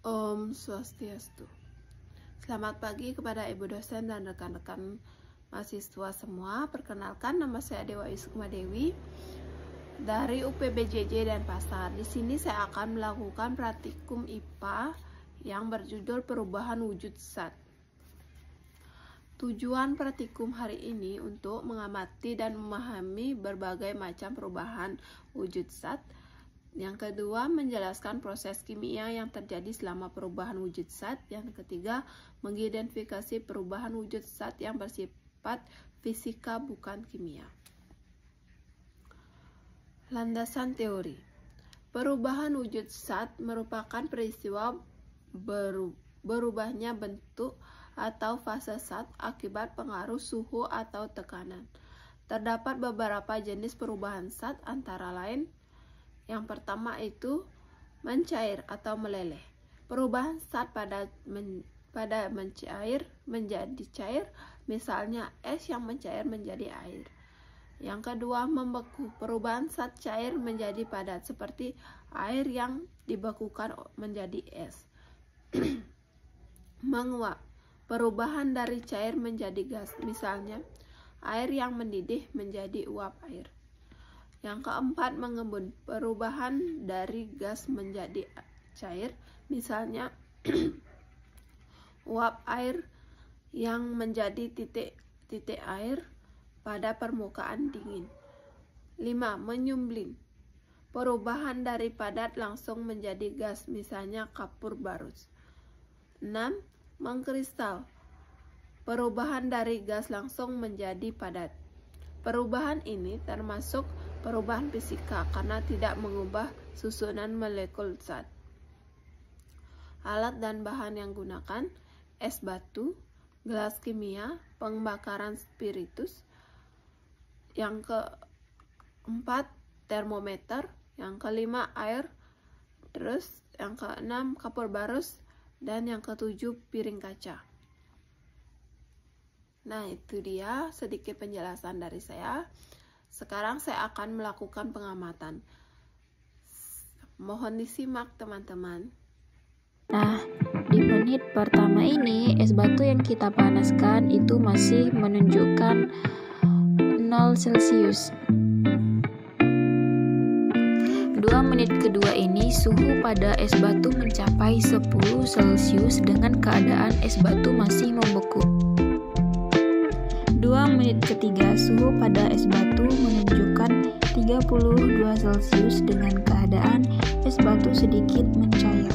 Om Swastiastu. Selamat pagi kepada Ibu dosen dan rekan-rekan mahasiswa semua. Perkenalkan, nama saya Dewa Isukma Dewi dari UPBJJ dan Pasar. Di sini saya akan melakukan praktikum IPA yang berjudul Perubahan Wujud Zat. Tujuan praktikum hari ini untuk mengamati dan memahami berbagai macam perubahan wujud zat. Yang kedua, menjelaskan proses kimia yang terjadi selama perubahan wujud zat. Yang ketiga, mengidentifikasi perubahan wujud zat yang bersifat fisika bukan kimia. Landasan teori. Perubahan wujud zat merupakan peristiwa berubahnya bentuk atau fase zat akibat pengaruh suhu atau tekanan. Terdapat beberapa jenis perubahan zat, antara lain yang pertama itu mencair atau meleleh. Perubahan zat pada mencair menjadi cair, misalnya es yang mencair menjadi air. Yang kedua, membeku. Perubahan zat cair menjadi padat, seperti air yang dibekukan menjadi es. Menguap. Perubahan dari cair menjadi gas, misalnya air yang mendidih menjadi uap air. Yang keempat, mengembun. Perubahan dari gas menjadi cair, misalnya uap air yang menjadi titik air pada permukaan dingin. 5. Menyumbling. Perubahan dari padat langsung menjadi gas, misalnya kapur barus. 6. Mengkristal. Perubahan dari gas langsung menjadi padat. Perubahan ini termasuk perubahan fisika karena tidak mengubah susunan molekul zat. Alat dan bahan yang gunakan: es batu, gelas kimia, pembakaran spiritus. Yang keempat, termometer. Yang kelima, air. Terus yang keenam, kapur barus. Dan yang ketujuh, piring kaca. Nah, itu dia sedikit penjelasan dari saya. Sekarang saya akan melakukan pengamatan. Mohon disimak, teman-teman. Nah, di menit pertama ini es batu yang kita panaskan itu masih menunjukkan 0 Celcius. 2 menit kedua ini suhu pada es batu mencapai 10 Celcius dengan keadaan es batu masih membeku. 2 menit ketiga suhu pada es batu menunjukkan 32 Celcius dengan keadaan es batu sedikit mencair.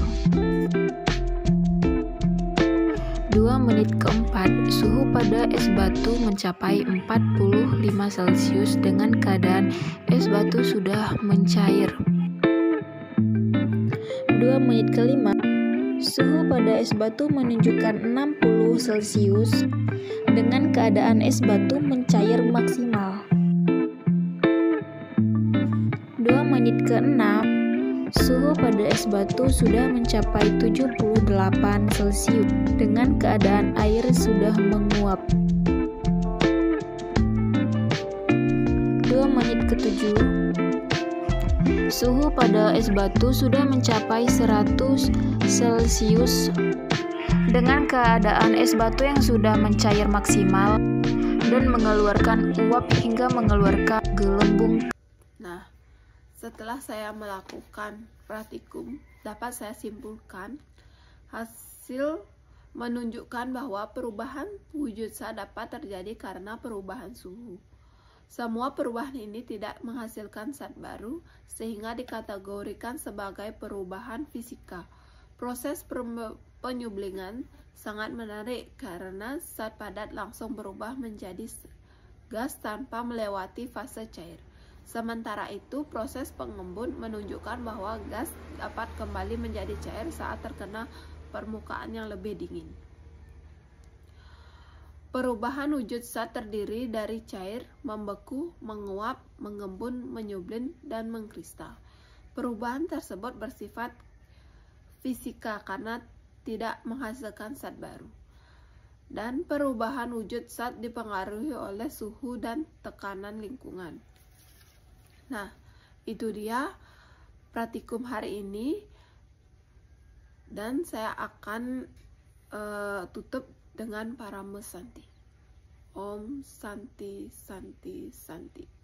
2 menit keempat suhu pada es batu mencapai 45 Celcius dengan keadaan es batu sudah mencair. 2 menit kelima suhu pada es batu menunjukkan 60 Celcius dengan keadaan es batu mencair maksimal. 2 menit ke-6 suhu pada es batu sudah mencapai 78 Celcius dengan keadaan air sudah menguap. 2 menit ke-7 suhu pada es batu sudah mencapai 100 Celcius dengan keadaan es batu yang sudah mencair maksimal dan mengeluarkan uap hingga mengeluarkan gelembung. Nah, setelah saya melakukan praktikum, dapat saya simpulkan hasil menunjukkan bahwa perubahan wujud zat dapat terjadi karena perubahan suhu. Semua perubahan ini tidak menghasilkan zat baru, sehingga dikategorikan sebagai perubahan fisika. Proses penyublingan sangat menarik karena zat padat langsung berubah menjadi gas tanpa melewati fase cair. Sementara itu, proses pengembun menunjukkan bahwa gas dapat kembali menjadi cair saat terkena permukaan yang lebih dingin. Perubahan wujud zat terdiri dari cair, membeku, menguap, mengembun, menyublin, dan mengkristal. Perubahan tersebut bersifat fisika karena tidak menghasilkan zat baru. Dan perubahan wujud zat dipengaruhi oleh suhu dan tekanan lingkungan. Nah, itu dia praktikum hari ini. dan saya akan tutup dengan Parama Santi. Om Santi Santi Santi.